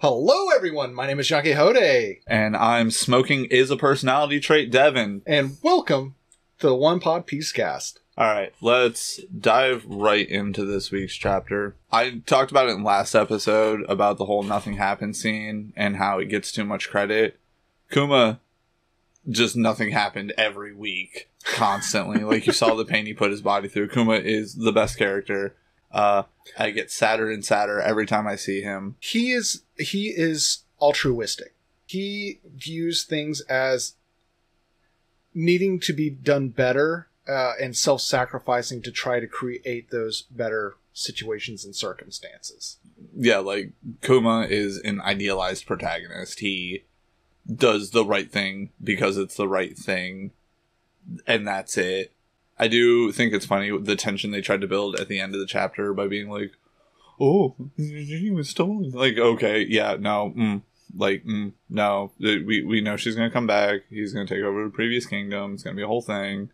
Hello, everyone. My name is Shank Hode. And I'm Smoking is a Personality Trait, Devin. And welcome to the One Pod Piececast. Alright, let's dive right into this week's chapter. I talked about it in last episode about the whole nothing happened scene and how it gets too much credit. Kuma, just nothing happened every week, constantly. Like, you saw the pain he put his body through. Kuma is the best character. I get sadder and sadder every time I see him. He is altruistic. He views things as needing to be done better and self-sacrificing to try to create those better situations and circumstances. Yeah, like, Kuma is an idealized protagonist. He does the right thing because it's the right thing, and that's it. I do think it's funny the tension they tried to build at the end of the chapter by being like, "Oh, he was stolen." Like, okay, yeah, no, no. We know she's gonna come back. He's gonna take over the previous kingdom. It's gonna be a whole thing.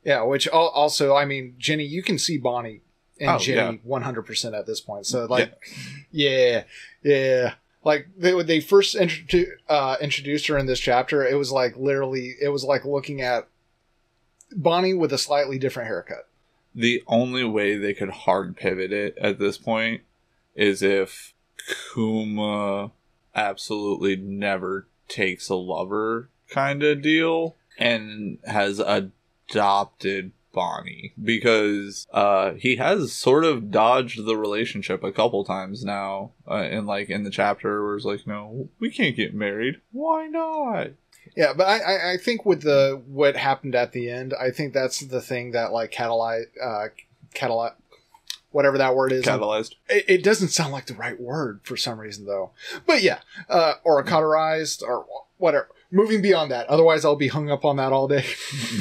Yeah, which also, I mean, Jenny, you can see Bonney and Jenny 100% at this point. So, like, yeah. Like, when they first introduced her in this chapter, it was like literally, it was like looking at Bonney with a slightly different haircut. The only way they could hard pivot it at this point is if Kuma absolutely never takes a lover kind of deal and has adopted Bonney, because he has sort of dodged the relationship a couple times now in the chapter where it's like, no, we can't get married. Why not? Yeah, but I think with what happened at the end, I think that's the thing that like catalyzed, whatever that word is. Catalyzed. It doesn't sound like the right word for some reason though. But yeah, or cauterized or whatever. Moving beyond that, otherwise I'll be hung up on that all day.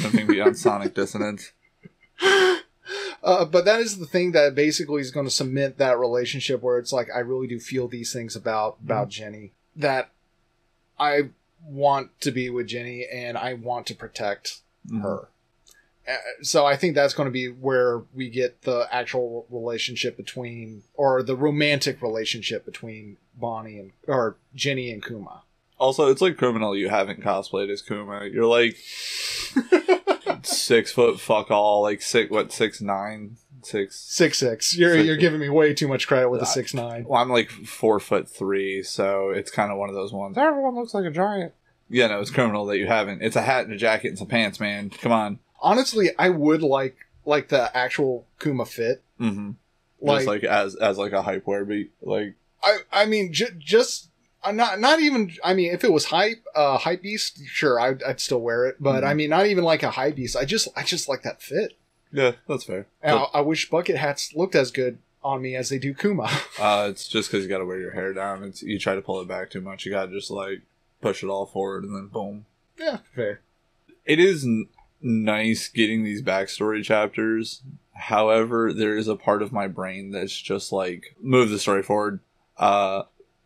Moving beyond sonic dissonance. But that is the thing that basically is going to cement that relationship where it's like I really do feel these things about Jenny, that I want to be with Jenny and I want to protect her. So I think that's going to be where we get the actual relationship between, or the romantic relationship between Jenny and Kuma. Also, it's like criminal you haven't cosplayed as Kuma. You're like 6 foot fuck all, like 6'9", 6'6". You're giving me way too much credit with the 6'9". Well, I'm like 4'3", so it's kind of one of those ones. Everyone looks like a giant. Yeah, no, it's criminal that you haven't. It's a hat and a jacket and some pants, man. Come on. Honestly, I would like the actual Kuma fit. Mm-hmm. Just like as like a hype wear beat. Like, I mean, just not even. I mean, if it was hype beast, sure, I'd still wear it. But I mean, not even like a hype beast. I just like that fit. Yeah, that's fair. I wish bucket hats looked as good on me as they do Kuma. It's just because you got to wear your hair down. You try to pull it back too much. You got to just like push it all forward and then boom. Yeah, fair. It is nice getting these backstory chapters. However, there is a part of my brain that's just like, move the story forward.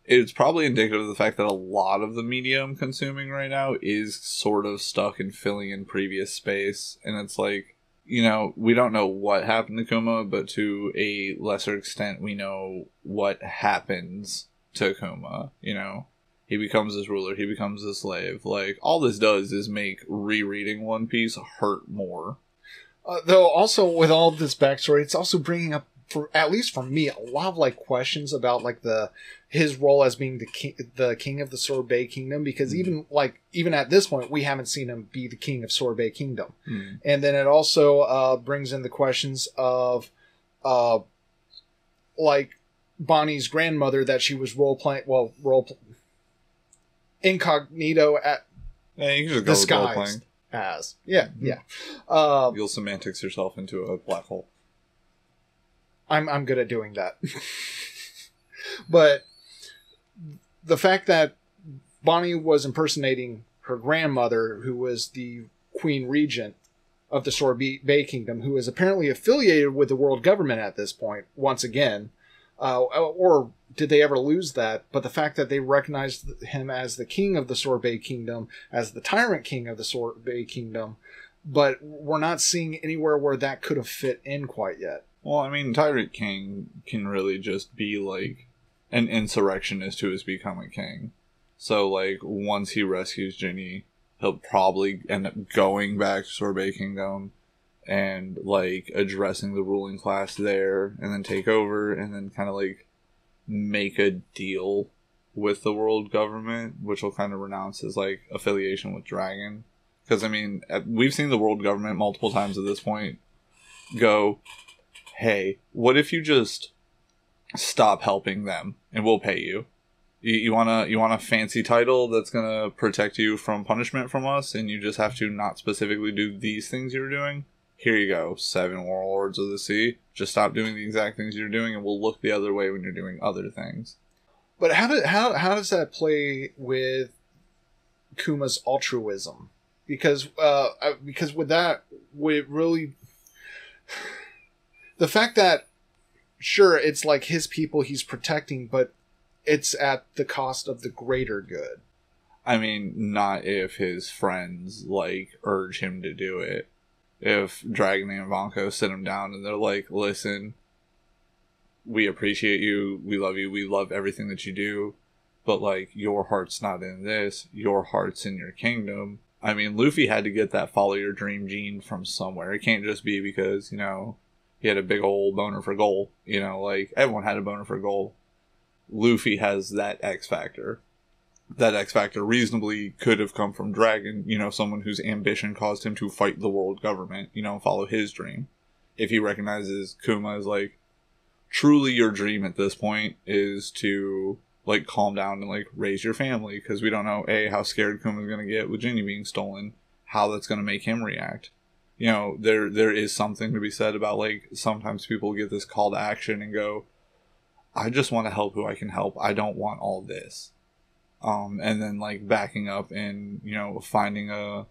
It's probably indicative of the fact that a lot of the media I'm consuming right now is sort of stuck in filling in previous space. And it's like, you know, we don't know what happened to Kuma, but to a lesser extent, we know what happens to Kuma, you know? He becomes this ruler. He becomes a slave. Like, all this does is make rereading One Piece hurt more. Though, also, with all this backstory, it's also bringing up, at least for me, a lot of, like, questions about, like, his role as being the king of the Sorbet Kingdom. Because even at this point, we haven't seen him be the king of Sorbet Kingdom. And then it also brings in the questions of, like, Bonnie's grandmother that she was incognito at you can just go disguised role-playing. As. Yeah. You'll semantics yourself into a black hole. I'm good at doing that. But the fact that Bonney was impersonating her grandmother, who was the Queen Regent of the Sorbet Kingdom, who is apparently affiliated with the world government at this point, once again, or did they ever lose that? But the fact that they recognized him as the king of the Sorbet Kingdom, as the tyrant king of the Sorbet Kingdom, but we're not seeing anywhere where that could have fit in quite yet. Well, I mean, Tyrant King can really just be like an insurrectionist who is becoming king. So, like, once he rescues Ginny, he'll probably end up going back to Sorbet Kingdom and, like, addressing the ruling class there, and then take over, and then kind of, like, make a deal with the world government, which will kind of renounce his, like, affiliation with Dragon. Because, I mean, we've seen the world government multiple times at this point go, hey, what if you just stop helping them, and we'll pay you? You want a fancy title that's going to protect you from punishment from us, and you just have to not specifically do these things you're doing? Here you go, 7 warlords of the sea. Just stop doing the exact things you're doing, and we'll look the other way when you're doing other things. But how does that play with Kuma's altruism? Because with that, would really the fact that sure it's like his people he's protecting, but it's at the cost of the greater good. I mean, not if his friends like urge him to do it. If Dragon and Vanko sit him down and they're like, listen, we appreciate you, we love everything that you do, but like, your heart's not in this, your heart's in your kingdom. I mean, Luffy had to get that follow your dream gene from somewhere. It can't just be because, you know, he had a big old boner for gold. You know, like, everyone had a boner for gold. Luffy has that X factor. That X factor reasonably could have come from Dragon, you know, someone whose ambition caused him to fight the world government, you know, follow his dream. If he recognizes Kuma as, like, truly your dream at this point is to, like, calm down and, like, raise your family, because we don't know, A, how scared Kuma's going to get with Ginny being stolen, how that's going to make him react. You know, there is something to be said about, like, sometimes people get this call to action and go, I just want to help who I can help. I don't want all this. And then, like, backing up and, you know, finding a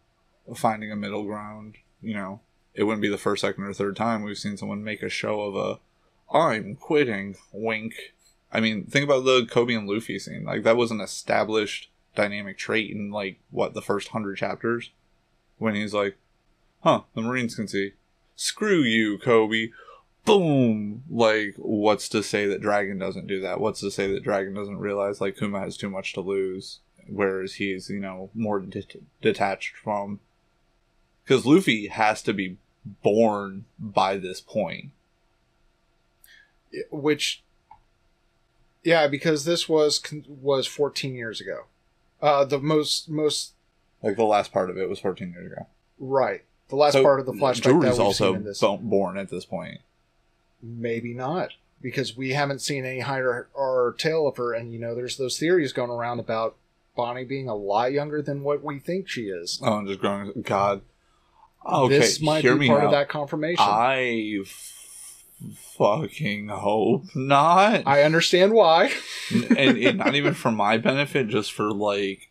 middle ground. You know, it wouldn't be the first, second, or third time we've seen someone make a show of a, I'm quitting, wink. I mean, think about the Kobe and Luffy scene. Like, that was an established dynamic trait in, like, what, the first 100 chapters? When he's like, huh, the Marines can see. Screw you, Kobe. Boom! Like, what's to say that Dragon doesn't do that? What's to say that Dragon doesn't realize, like, Kuma has too much to lose, whereas he's, you know, more detached from... Because Luffy has to be born by this point. Which... Yeah, because this was 14 years ago. The most... Like, the last part of it was 14 years ago. Right. The last part of the flashback Jury's that we've also seen in this. born at this point. Maybe not, because we haven't seen any hide or tail of her, and, you know, there's those theories going around about Bonney being a lot younger than what we think she is. Oh, and just growing... God. Okay, this might be part of that confirmation. I fucking hope not. I understand why. and not even for my benefit, just for, like...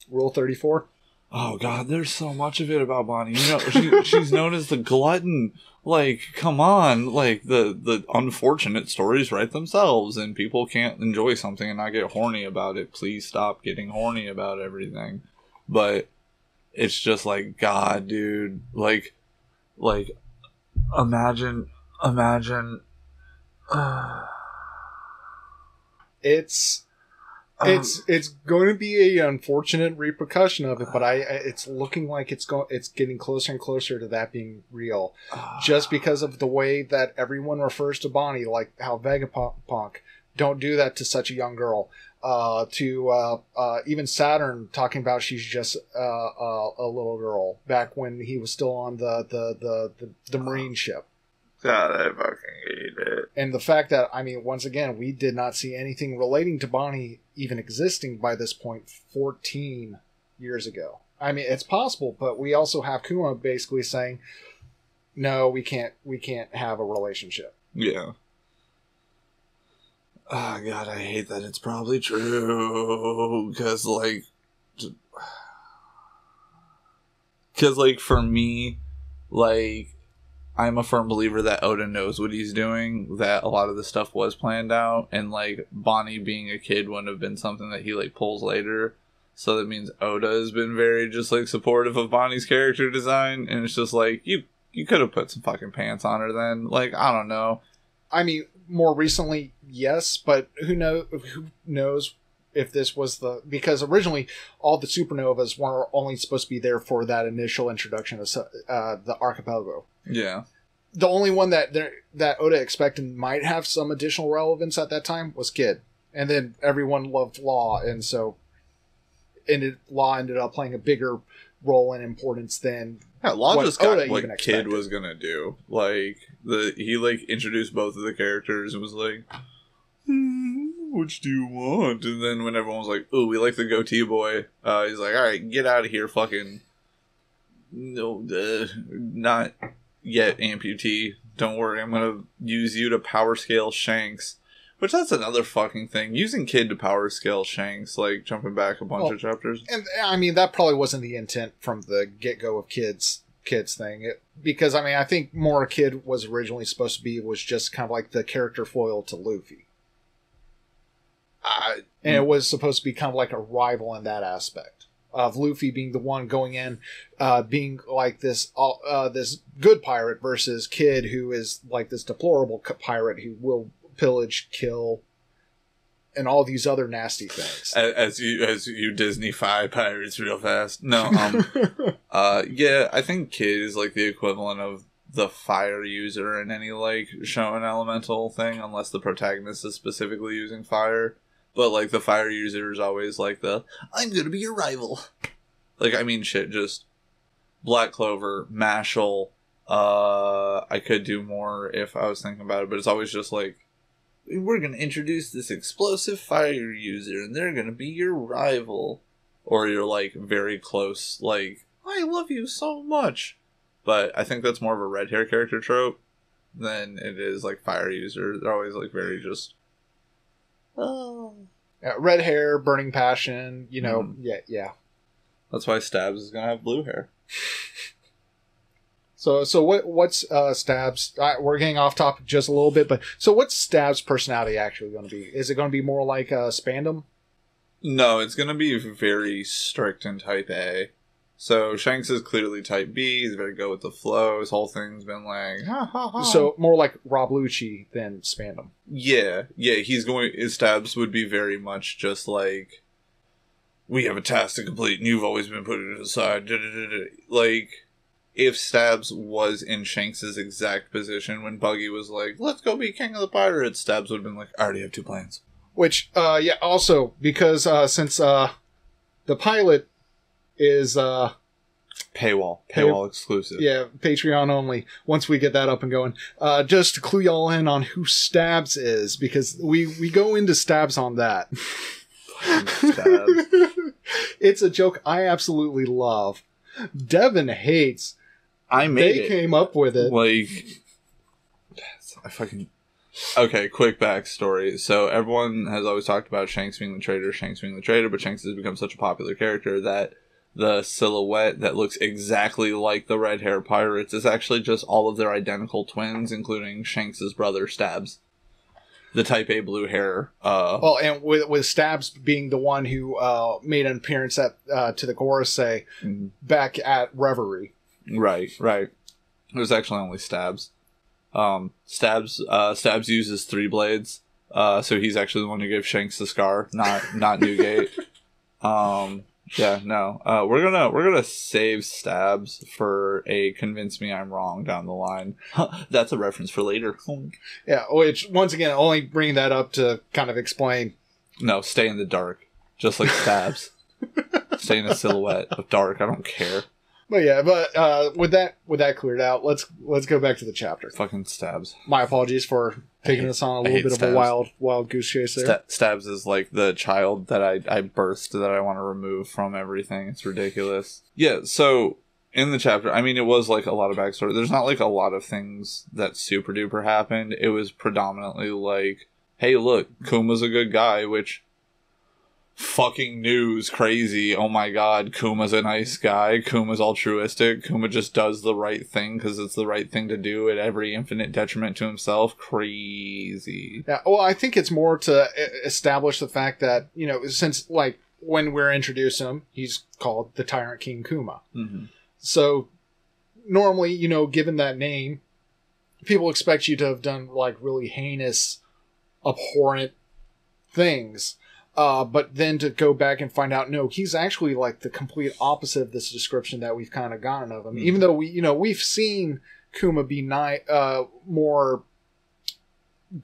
Rule 34? Oh, God, there's so much of it about Bonney. You know, she's known as the glutton. Like, come on. Like, the unfortunate stories write themselves, and people can't enjoy something and not get horny about it. Please stop getting horny about everything. But it's just like, God, dude. Like, imagine. It's going to be a unfortunate repercussion of it, but it's looking like it's getting closer and closer to that being real, just because of the way that everyone refers to Bonney, like how Vegapunk, don't do that to such a young girl. To even Saturn talking about she's just a little girl back when he was still on the Marine ship. God, I fucking hate it. And the fact that, I mean, once again, we did not see anything relating to Bonney even existing by this point 14 years ago. I mean, it's possible, but we also have Kuma basically saying, no, we can't have a relationship. Yeah. Oh, God, I hate that it's probably true. Because, like, for me, like, I'm a firm believer that Oda knows what he's doing, that a lot of the stuff was planned out, and, like, Bonney being a kid wouldn't have been something that he, like, pulls later. So that means Oda has been very just, like, supportive of Bonnie's character design, and it's just like, you could have put some fucking pants on her then. Like, I don't know. I mean, more recently, yes, but who knows if this was because originally all the supernovas were only supposed to be there for that initial introduction of the archipelago. Yeah. The only one that Oda expected might have some additional relevance at that time was Kid. And then everyone loved Law, and so Law ended up playing a bigger role and importance than Law just got Oda what even expected. Kid was gonna do. Like he introduced both of the characters and was like, which do you want? And then when everyone was like, "Ooh, we like the goatee boy," he's like, "All right, get out of here, fucking no, not yet, amputee. Don't worry, I'm gonna use you to power scale Shanks." Which that's another fucking thing. Using Kid to power scale Shanks, like jumping back a bunch of chapters. And I mean, that probably wasn't the intent from the get-go of Kid's thing. Because, I mean, I think more Kid was originally supposed to be was just kind of like the character foil to Luffy. And it was supposed to be kind of like a rival in that aspect. Of Luffy being the one going in, being like this good pirate versus Kid, who is like this deplorable pirate who will pillage, kill, and all these other nasty things. As you Disney-fy pirates real fast. No, yeah, I think Kid is like the equivalent of the fire user in any like shonen elemental thing, unless the protagonist is specifically using fire. But like the fire user is always like I'm gonna be your rival. Like, I mean, shit, just Black Clover, Mashal. I could do more if I was thinking about it, but it's always just like, we're going to introduce this explosive fire user, and they're going to be your rival. Or you're, like, very close, like, I love you so much. But I think that's more of a red hair character trope than it is, like, fire user. They're always, like, very just, oh. Yeah, red hair, burning passion, yeah. That's why Stabs is going to have blue hair. So what's Stabs? We're getting off topic just a little bit, but so what's Stabs' personality actually going to be? Is it going to be more like Spandam? No, it's going to be very strict and type A. So Shanks is clearly type B. He's very good with the flow. His whole thing's been like, ha ha ha. So more like Rob Lucci than Spandam. Yeah. His Stabs would be very much just like, we have a task to complete, and you've always been putting it aside. Like, if Stabs was in Shanks' exact position when Buggy was like, let's go be king of the pirates, Stabs would have been like, I already have 2 plans. Which, also, because since the pilot is... Paywall exclusive. Yeah, Patreon only, once we get that up and going. Just to clue y'all in on who Stabs is, because we go into Stabs on that. Stabs. It's a joke I absolutely love. Devin hates. They came up with it. Like, okay, quick backstory. So everyone has always talked about Shanks being the traitor, but Shanks has become such a popular character that the silhouette that looks exactly like the red hair pirates is actually just all of their identical twins, including Shanks' brother Stabs. The type A blue hair. And with Stabs being the one who made an appearance at to the Gorosei back at Reverie. Right. It was actually only Stabs. Stabs uses 3 blades, so he's actually the one who gave Shanks the scar, not Newgate. We're gonna save Stabs for a convince me I'm wrong down the line. That's a reference for later. Yeah, which once again only bringing that up to kind of explain. No, stay in the dark, just like Stabs. Stay in a silhouette of dark. I don't care. But with that cleared out, let's go back to the chapter. Fucking Stabs. My apologies for taking us on a little bit of a wild goose chase there. Stabs is like the child that I birthed that I want to remove from everything. It's ridiculous. Yeah, so in the chapter, I mean, it was like a lot of backstory. There's not like a lot of things that super duper happened. It was predominantly like, hey, look, Kuma's a good guy, which... fucking news, crazy. Oh my god, Kuma's a nice guy. Kuma's altruistic. Kuma just does the right thing because it's the right thing to do at every infinite detriment to himself. Crazy. Yeah, well, I think it's more to establish the fact that, since, like, when we're introduced him, he's called the Tyrant King Kuma. Mm-hmm. So, normally, given that name, people expect you to have done, like, really heinous abhorrent things. But then to go back and find out, no, he's actually like the complete opposite of this description that we've kind of gotten of him. Mm. Even though we've seen Kuma be more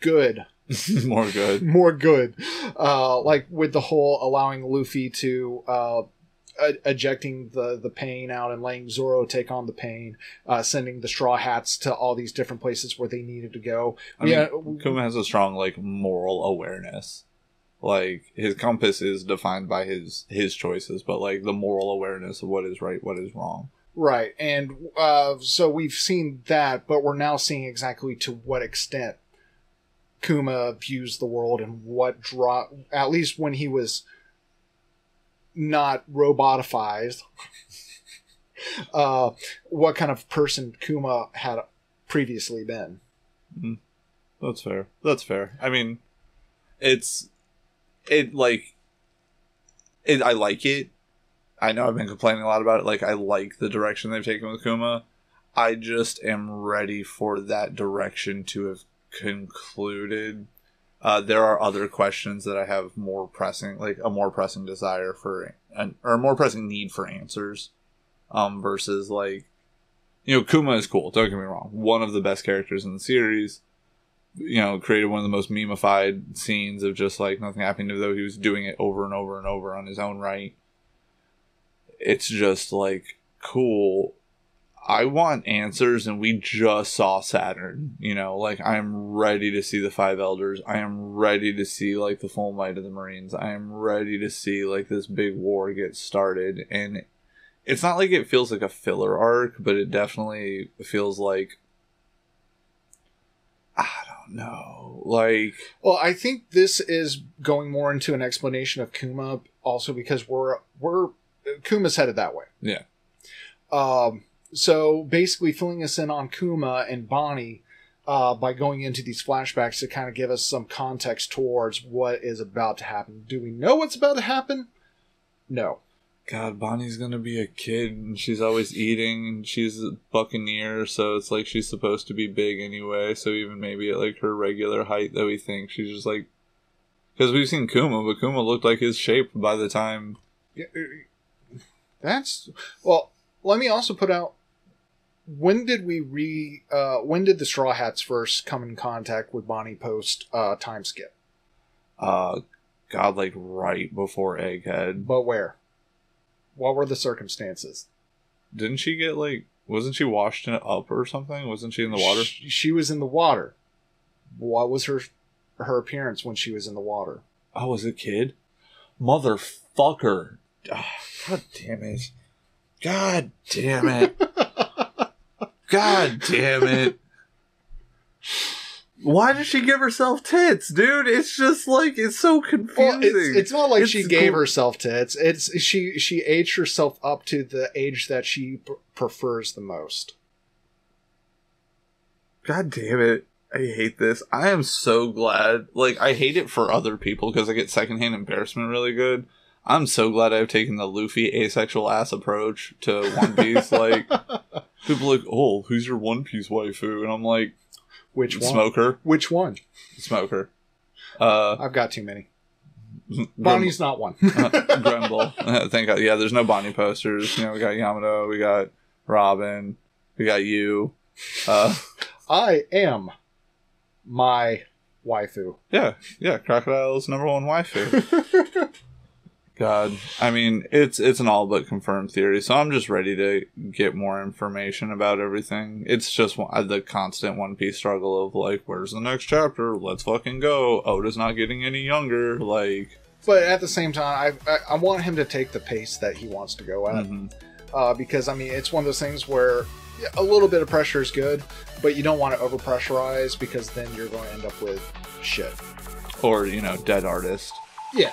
good. more good. Like with the whole allowing Luffy to ejecting the pain out and letting Zoro take on the pain, sending the Straw Hats to all these different places where they needed to go. I mean, Kuma has a strong like moral awareness. Like his compass is defined by his choices, but like the moral awareness of what is right, what is wrong. Right, and so we've seen that, but we're now seeing exactly to what extent Kuma views the world and at least when he was not robotified, what kind of person Kuma had previously been. Mm, that's fair. I mean, I like it. I know I've been complaining a lot about it. Like, I like the direction they've taken with Kuma. I just am ready for that direction to have concluded. There are other questions that I have more pressing, like a more pressing desire for, or a more pressing need for answers. Versus like, Kuma is cool. Don't get me wrong. One of the best characters in the series. Created one of the most meme-ified scenes of just like nothing happening, though he was doing it over and over and over on his own right. It's just like, cool. I want answers, and we just saw Saturn. Like, I'm ready to see the Five Elders. I am ready to see like the full might of the Marines. I am ready to see like this big war get started. And it's not like it feels like a filler arc, but it definitely feels like, I don't know. Like, well, I think this is going more into an explanation of Kuma, also because we're Kuma's headed that way. Yeah. So basically filling us in on Kuma and Bonney by going into these flashbacks to kind of give us some context towards what is about to happen. Do we know what's about to happen? No. God, Bonnie's gonna be a kid, and she's always eating, and she's a buccaneer, so it's like she's supposed to be big anyway, so even maybe at like her regular height that we think, she's just like... Because we've seen Kuma, but Kuma looked like his shape by the time... That's... Well, let me also put out... When did the Straw Hats first come in contact with Bonney post time skip? God, like right before Egghead. But where? What were the circumstances? Didn't she get like... Wasn't she washed up or something? Wasn't she in the water? She was in the water. What was her appearance when she was in the water? Oh, was it a kid? Motherfucker. God damn it. God damn it. God damn it. Why did she give herself tits, dude? It's just like, it's so confusing. Well, it's not like she gave herself tits. It's she aged herself up to the age that she prefers the most. God damn it. I hate this. I am so glad. Like, I hate it for other people because I get secondhand embarrassment really good. I'm so glad I've taken the Luffy asexual ass approach to One Piece. Like, people are like, oh, who's your One Piece waifu? And I'm like, which one? Smoker. Which one? Smoker. I've got too many. Bonnie's not one. Grimble. Thank God. Yeah, there's no Bonney posters. We got Yamato, we got Robin, we got you. I am my waifu. Yeah, Crocodile's number one waifu. God, I mean, it's an all but confirmed theory, so I'm just ready to get more information about everything. It's just the constant One Piece struggle of, like, where's the next chapter? Let's fucking go. Oda's not getting any younger, like... But at the same time, I want him to take the pace that he wants to go at. Mm-hmm. Because, I mean, it's one of those things where a little bit of pressure is good, but you don't want to over-pressurize, because then you're going to end up with shit. Or, dead artist. Yeah.